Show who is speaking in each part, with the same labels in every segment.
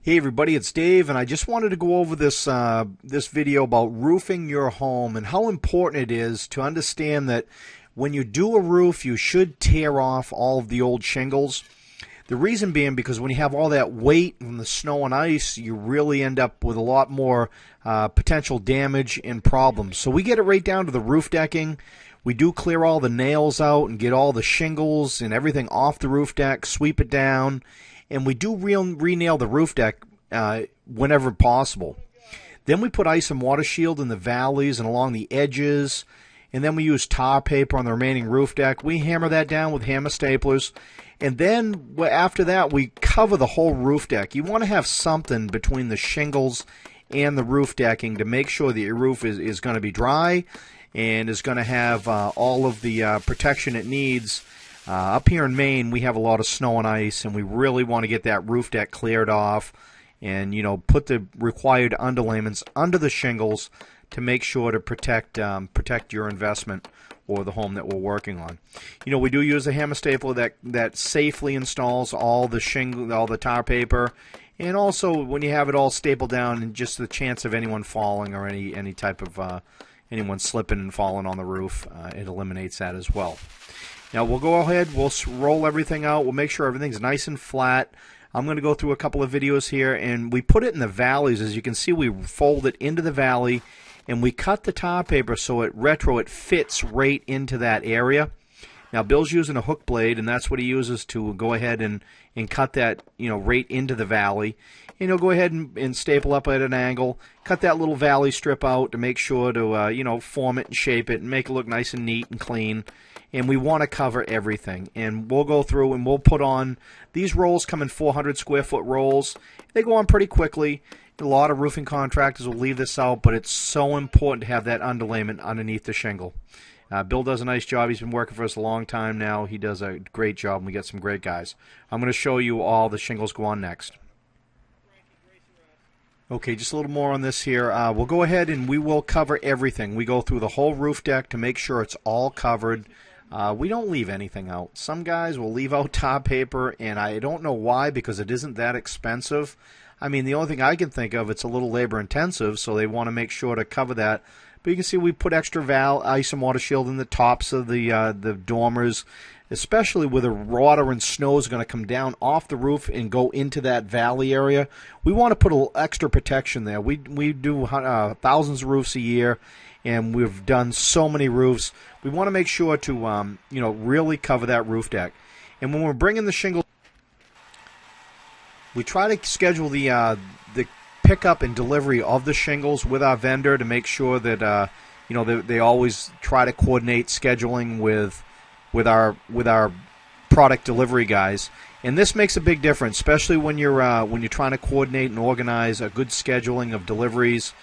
Speaker 1: Hey everybody, it's Dave, and I just wanted to go over this video about roofing your home and how important it is to understand that when you do a roof, you should tear off all of the old shingles. The reason being because when you have all that weight from the snow and ice, you really end up with a lot more potential damage and problems. So we get it right down to the roof decking. We do clear all the nails out and get all the shingles and everything off the roof deck, sweep it down, and we do re-nail the roof deck whenever possible. Then we put ice and water shield in the valleys and along the edges, and then we use tar paper on the remaining roof deck. We hammer that down with hammer staplers, and then after that we cover the whole roof deck. You want to have something between the shingles and the roof decking to make sure that your roof is going to be dry and is going to have all of the protection it needs. Up here in Maine, we have a lot of snow and ice, and we really want to get that roof deck cleared off and, put the required underlayments under the shingles to make sure to protect your investment or the home that we're working on. We do use a hammer stapler that safely installs all the tar paper, and also when you have it all stapled down, and just the chance of anyone falling or any type of anyone slipping and falling on the roof, it eliminates that as well. Now we'll go ahead, we'll roll everything out, we'll make sure everything's nice and flat. I'm going to go through a couple of videos here, and we put it in the valleys. As you can see, we fold it into the valley, and we cut the tar paper so it fits right into that area. Now Bill's using a hook blade, and that's what he uses to go ahead and cut that right into the valley. And he'll go ahead and staple up at an angle, cut that little valley strip out to make sure to form it and shape it and make it look nice and neat and clean. And we want to cover everything. And we'll go through and we'll put on, these rolls come in 400 square foot rolls. They go on pretty quickly. A lot of roofing contractors will leave this out, but it's so important to have that underlayment underneath the shingle. Bill does a nice job. He's been working for us a long time now. He does a great job, and we get some great guys. I'm going to show you all the shingles go on next. Okay, just a little more on this here. We'll go ahead and we will cover everything. We go through the whole roof deck to make sure it's all covered. We don't leave anything out. Some guys will leave out tar paper, and I don't know why, because it isn't that expensive. I mean, the only thing I can think of, it's a little labor intensive, so they want to make sure to cover that. But you can see we put extra ice and water shield in the tops of the dormers, especially where the water and snow is going to come down off the roof and go into that valley area. We want to put a little extra protection there. We do thousands of roofs a year, and we've done so many roofs. We want to make sure to really cover that roof deck. And when we're bringing the shingle, we try to schedule the pickup and delivery of the shingles with our vendor to make sure that they always try to coordinate scheduling with our product delivery guys. And this makes a big difference, especially when you're trying to coordinate and organize a good scheduling of deliveries.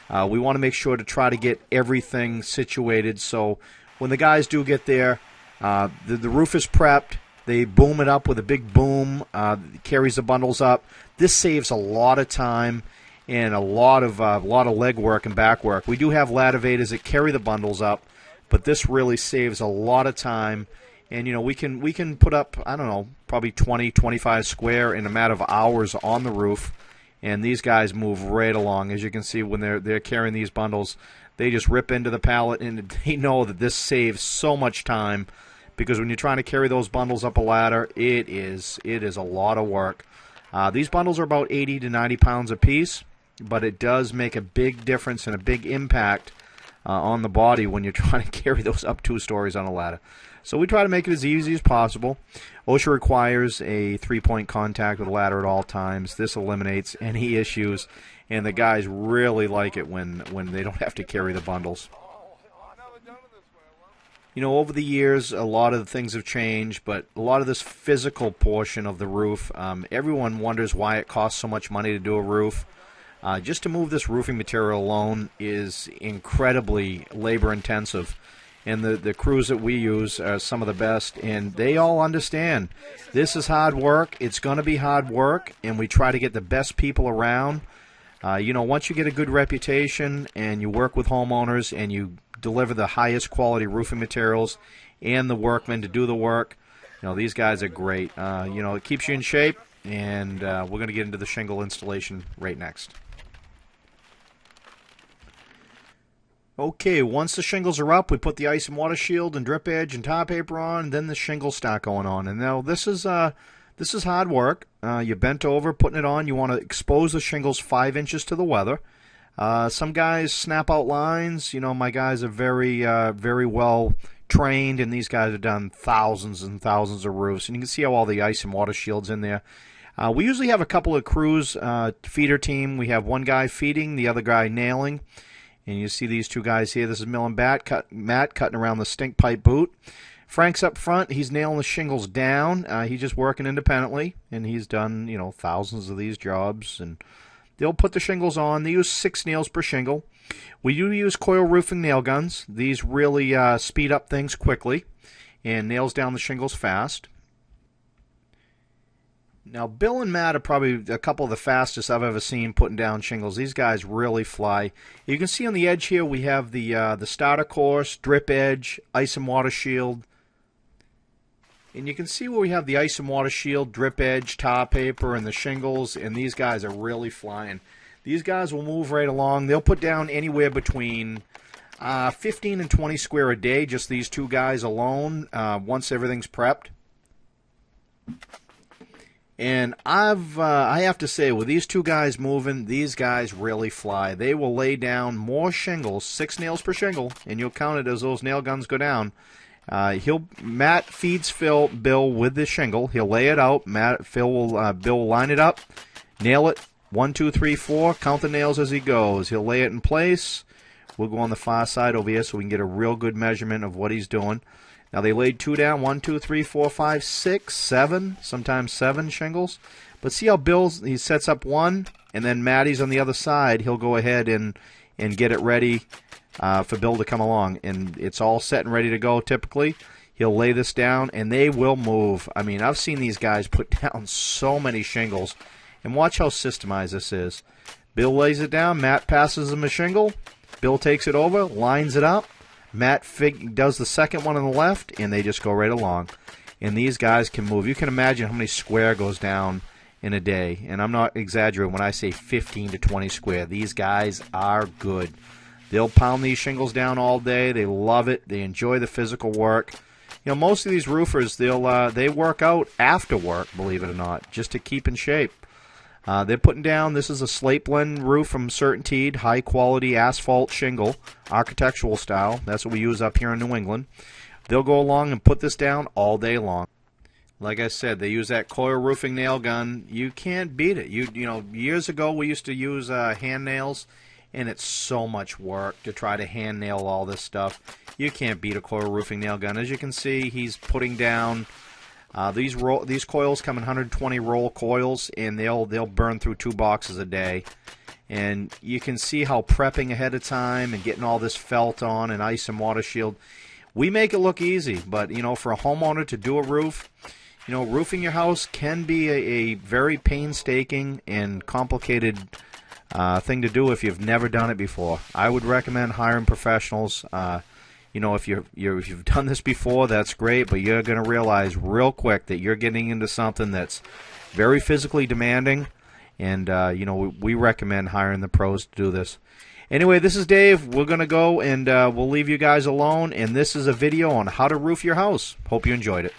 Speaker 1: We want to make sure to try to get everything situated so when the guys do get there, the roof is prepped. They boom it up with a big boom, carries the bundles up. This saves a lot of time and a lot of leg work and back work. We do have lativators that carry the bundles up, but this really saves a lot of time. And we can put up, I don't know, probably 20, 25 square in a matter of hours on the roof. And these guys move right along. As you can see, when they're carrying these bundles, they just rip into the pallet, and they know that this saves so much time. Because when you're trying to carry those bundles up a ladder, it is a lot of work. These bundles are about 80 to 90 pounds a piece, but it does make a big difference and a big impact on the body when you're trying to carry those up 2 stories on a ladder. So we try to make it as easy as possible. OSHA requires a 3-point contact with the ladder at all times. This eliminates any issues, and the guys really like it when they don't have to carry the bundles. Over the years, a lot of the things have changed, but a lot of this physical portion of the roof, everyone wonders why it costs so much money to do a roof. Just to move this roofing material alone is incredibly labor-intensive, and the crews that we use are some of the best, and they all understand this is hard work. It's going to be hard work, and we try to get the best people around. Once you get a good reputation and you work with homeowners and you deliver the highest quality roofing materials and the workmen to do the work, these guys are great. It keeps you in shape, and we're going to get into the shingle installation right next. Okay, once the shingles are up, we put the ice and water shield and drip edge and tar paper on, and then the shingles start going on. And now this is hard work. You're bent over putting it on. You want to expose the shingles 5 inches to the weather. Some guys snap out lines. You know, my guys are very well trained, and these guys have done thousands and thousands of roofs. And you can see how all the ice and water shield's in there. We usually have a couple of crews, feeder team. We have one guy feeding, the other guy nailing. And you see these two guys here. This is Matt cutting around the stink pipe boot. Frank's up front. He's nailing the shingles down. He's just working independently, and he's done, you know, thousands of these jobs. And they'll put the shingles on. They use 6 nails per shingle. We do use coil roofing nail guns. These really speed up things quickly and nails down the shingles fast. Now, Bill and Matt are probably a couple of the fastest I've ever seen putting down shingles. These guys really fly. You can see on the edge here we have the starter course, drip edge, ice and water shield. And you can see where we have the ice and water shield, drip edge, tar paper, and the shingles, and these guys are really flying. These guys will move right along. They'll put down anywhere between 15 and 20 square a day, just these two guys alone, once everything's prepped. And I have to say, with these two guys moving, these guys really fly. They will lay down more shingles, 6 nails per shingle, and you'll count it as those nail guns go down. Matt feeds Bill with the shingle. He'll lay it out. Bill will line it up, nail it. 1, 2, 3, 4. Count the nails as he goes. He'll lay it in place. We'll go on the far side over here so we can get a real good measurement of what he's doing. Now they laid 2 down, 1, 2, 3, 4, 5, 6, 7, sometimes 7 shingles. But see how he sets up 1, and then Matty's on the other side. He'll go ahead and get it ready for Bill to come along. And it's all set and ready to go typically. He'll lay this down, and they will move. I mean, I've seen these guys put down so many shingles. And watch how systemized this is. Bill lays it down. Matt passes him a shingle. Bill takes it over, lines it up. Matt does the second one on the left, and they just go right along. And these guys can move. You can imagine how many square goes down in a day. And I'm not exaggerating when I say 15 to 20 square. These guys are good. They'll pound these shingles down all day. They love it. They enjoy the physical work. You know, most of these roofers, they work out after work, believe it or not, just to keep in shape. They're putting down, this is a slate blend roof from CertainTeed, high quality asphalt shingle, architectural style. That's what we use up here in New England. They'll go along and put this down all day long. Like I said, they use that coil roofing nail gun. You can't beat it. You know, years ago we used to use hand nails, and it's so much work to try to hand nail all this stuff. You can't beat a coil roofing nail gun. As you can see, he's putting down. These coils come in 120 roll coils, and they'll burn through 2 boxes a day. And you can see how prepping ahead of time and getting all this felt on and ice and water shield. We make it look easy, but you know, for a homeowner to do a roof, you know, roofing your house can be a very painstaking and complicated thing to do if you've never done it before. I would recommend hiring professionals. You know, if you've done this before, that's great, but you're going to realize real quick that you're getting into something that's very physically demanding, and you know, we recommend hiring the pros to do this. Anyway, this is Dave. We're going to go, and we'll leave you guys alone, and this is a video on how to roof your house. Hope you enjoyed it.